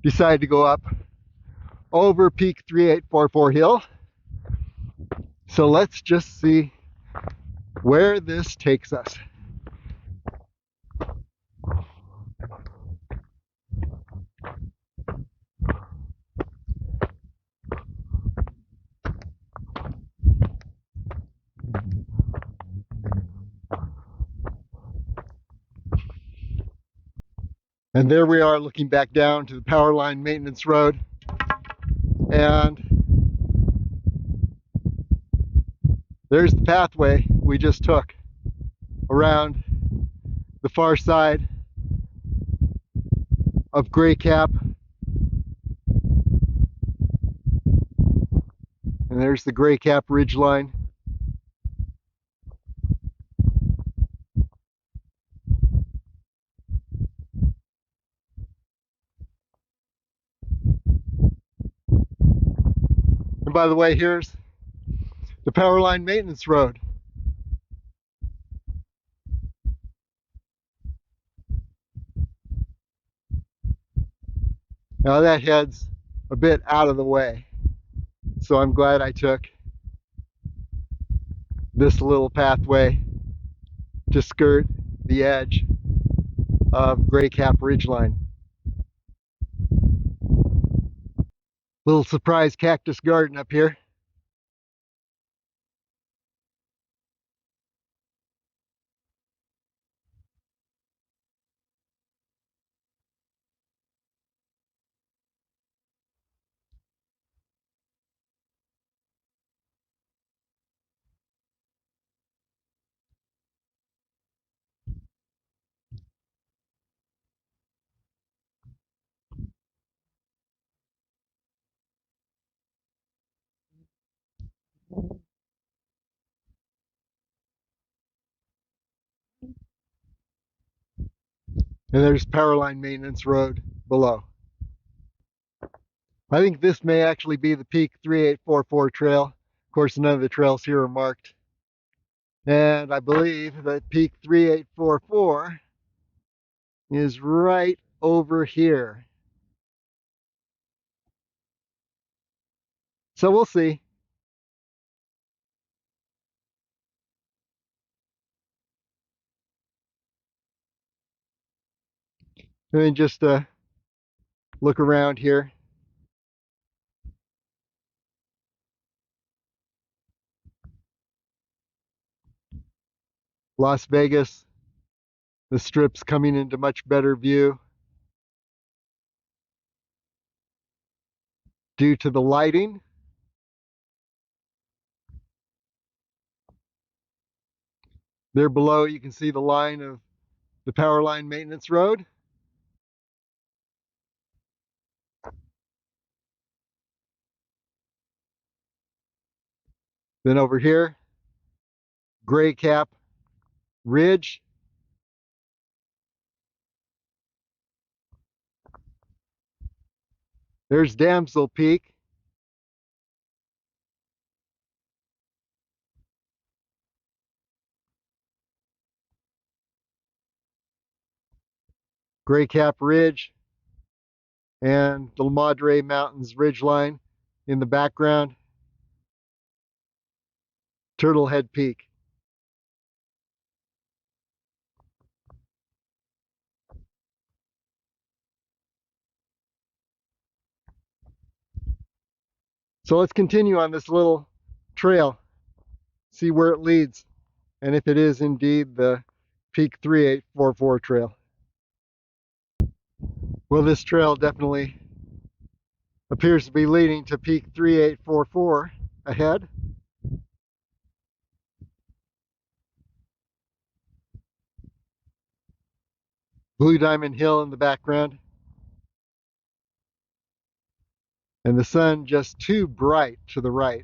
decided to go up over Peak 3844 Hill. So let's just see where this takes us. And there we are looking back down to the Powerline Maintenance Road. And there's the pathway we just took around the far side of Gray Cap. And there's the Gray Cap ridgeline. And by the way, here's the Powerline Maintenance Road. Now that heads a bit out of the way, so I'm glad I took this little pathway to skirt the edge of Gray Cap ridgeline. Little surprise cactus garden up here. And there's Powerline Maintenance Road below. I think this may actually be the Peak 3844 trail. Of course, none of the trails here are marked. And I believe that Peak 3844 is right over here. So we'll see. And then just look around here. Las Vegas, the strip's coming into much better view due to the lighting. There below you can see the line of the Powerline Maintenance Road. Then over here, Gray Cap Ridge. There's Damsel Peak. Gray Cap Ridge and the Madre Mountains ridgeline in the background. Turtlehead Peak. So let's continue on this little trail, see where it leads, and if it is indeed the Peak 3844 trail. Well, this trail definitely appears to be leading to Peak 3844 ahead. Blue Diamond Hill in the background. And the sun just too bright to the right.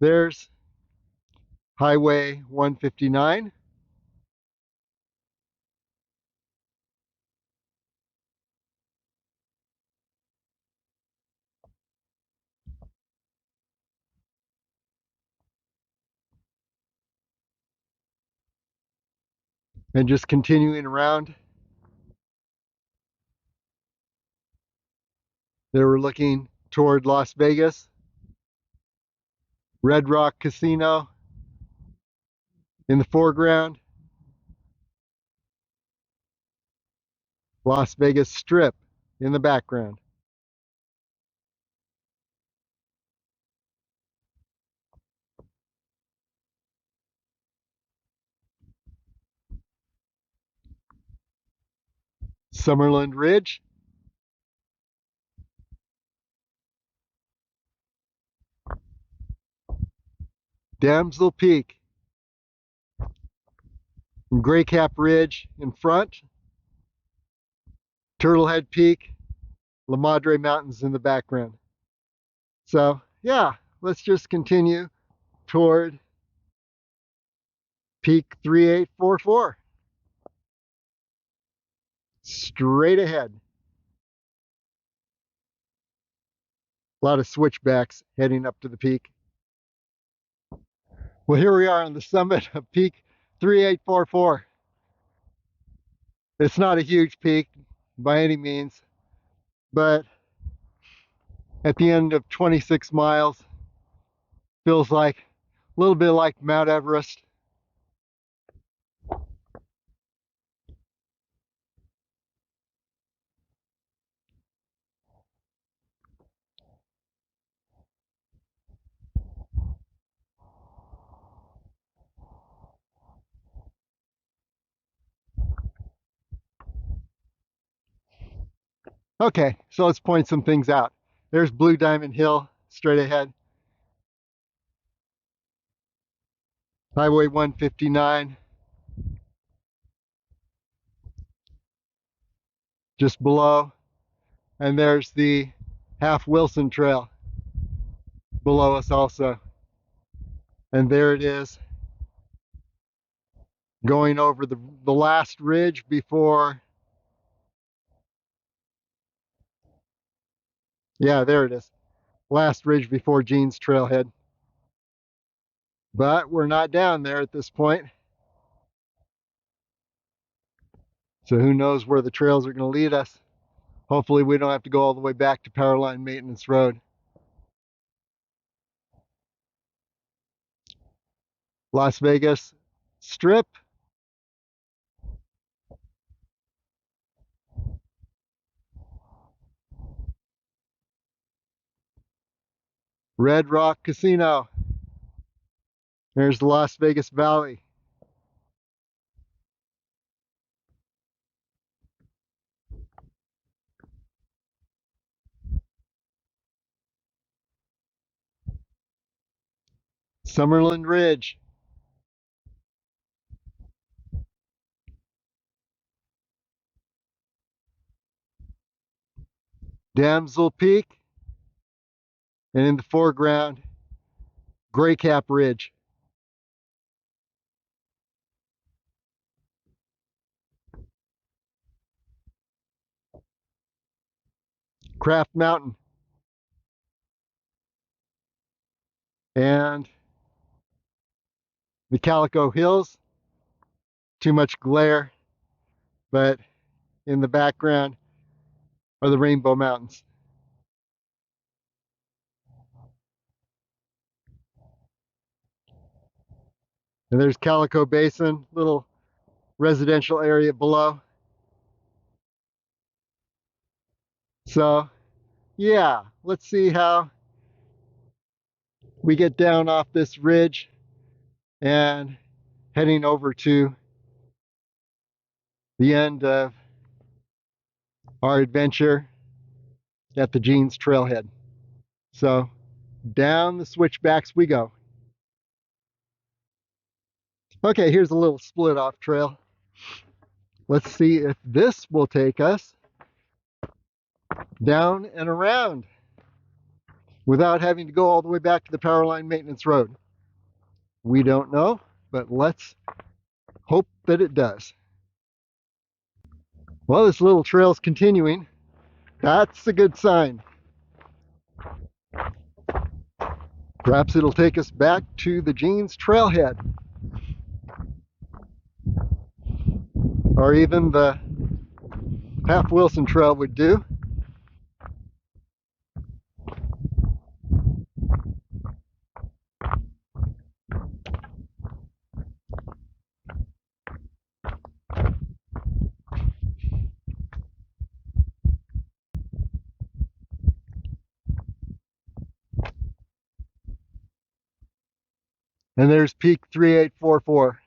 There's Highway 159. And just continuing around They were looking toward Las Vegas, Red Rock Casino in the foreground, Las Vegas Strip in the background. Summerland Ridge, Damsel Peak, and Gray Cap Ridge in front, Turtlehead Peak, La Madre Mountains in the background. So yeah, let's just continue toward Peak 3844. Straight ahead. A lot of switchbacks heading up to the peak. Well, here we are on the summit of Peak 3844. It's not a huge peak by any means, but at the end of 26 miles, feels like a little bit like Mount Everest. Okay, so let's point some things out. There's Blue Diamond Hill straight ahead. Highway 159 just below. And there's the Half Wilson Trail below us also. And there it is, going over the last ridge before, yeah, there it is. Last ridge before Jean's Trailhead. But we're not down there at this point. So who knows where the trails are going to lead us. Hopefully we don't have to go all the way back to Powerline Maintenance Road. Las Vegas Strip. Red Rock Casino. There's the Las Vegas Valley. Summerland Ridge. Damsel Peak. And in the foreground, Gray Cap Ridge. Kraft Mountain. And the Calico Hills. Too much glare, but in the background are the Rainbow Mountains. And there's Calico Basin, little residential area below. So yeah, let's see how we get down off this ridge and heading over to the end of our adventure at the Jean's Trailhead. So down the switchbacks we go. Okay, here's a little split off trail. Let's see if this will take us down and around without having to go all the way back to the Powerline Maintenance Road. We don't know, but let's hope that it does. Well, this little trail's continuing. That's a good sign. Perhaps it'll take us back to the Jean's Trailhead. Or even the Half Wilson Trail would do. And there's peak 3844.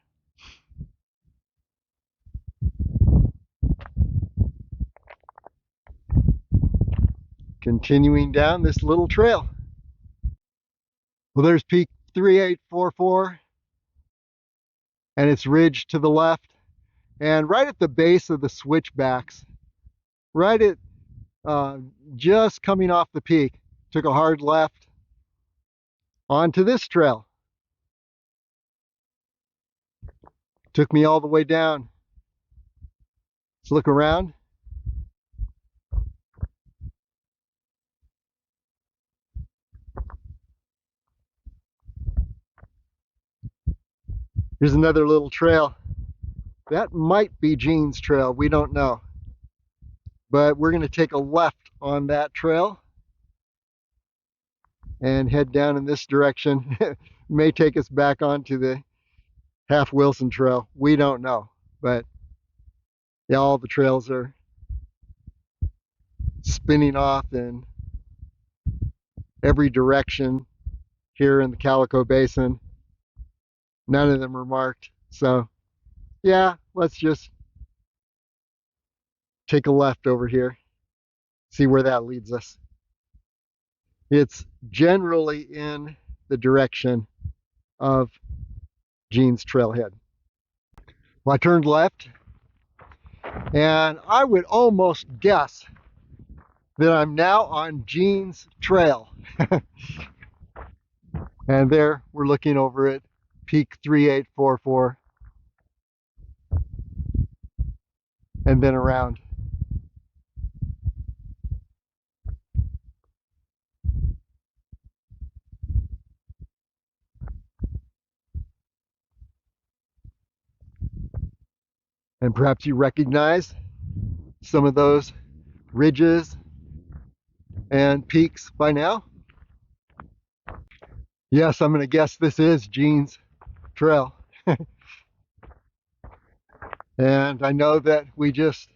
Continuing down this little trail. Well, there's peak 3844 and its ridge to the left. And right at the base of the switchbacks, right at just coming off the peak, took a hard left onto this trail. Took me all the way down. Let's look around. Here's another little trail. That might be Gene's trail, we don't know. But we're going to take a left on that trail and head down in this direction. May take us back onto the Half Wilson Trail. We don't know. But yeah, all the trails are spinning off in every direction here in the Calico Basin. None of them are marked. So yeah, let's just take a left over here, see where that leads us. It's generally in the direction of Gene's Trailhead. Well, I turned left, and I would almost guess that I'm now on Gene's Trail. And there we're looking over at peak 3844 and then around. And perhaps you recognize some of those ridges and peaks by now. Yes, I'm going to guess this is Gene's Trail. And I know that we just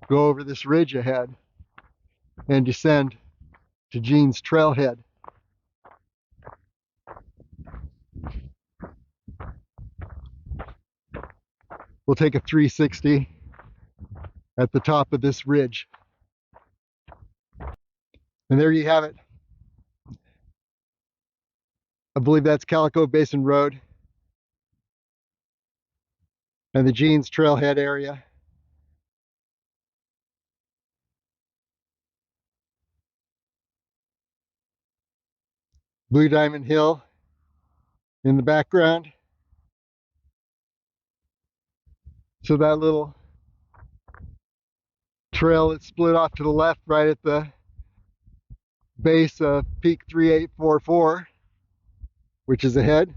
go over this ridge ahead and descend to Gene's Trailhead. We'll take a 360 at the top of this ridge. And there you have it. I believe that's Calico Basin Road and the Gene's Trailhead area. Blue Diamond Hill in the background. So that little trail that split off to the left right at the base of peak 3844, which is ahead.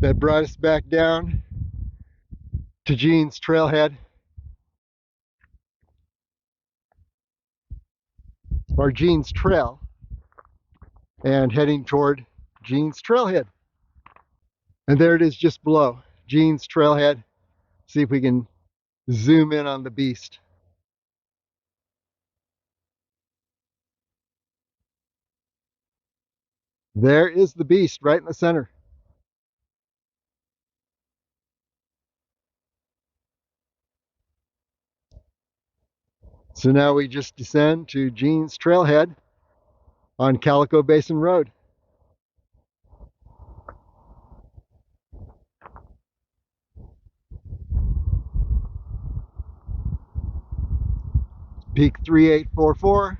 That brought us back down to Gene's Trailhead, or Gene's Trail, and heading toward Gene's Trailhead. And there it is just below, Gene's Trailhead. See if we can zoom in on the beast. There is the beast right in the center. So now we just descend to Gene's Trailhead on Calico Basin Road. Peak 3844.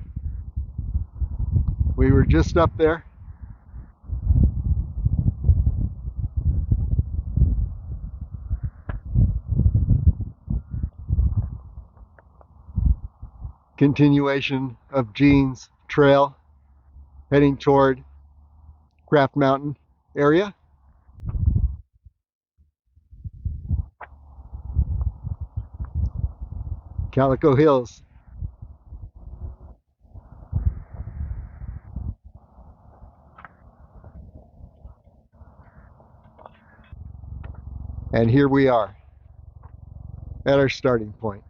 We were just up there. Continuation of Gene's Trail heading toward Kraft Mountain area. Calico Hills. And here we are at our starting point.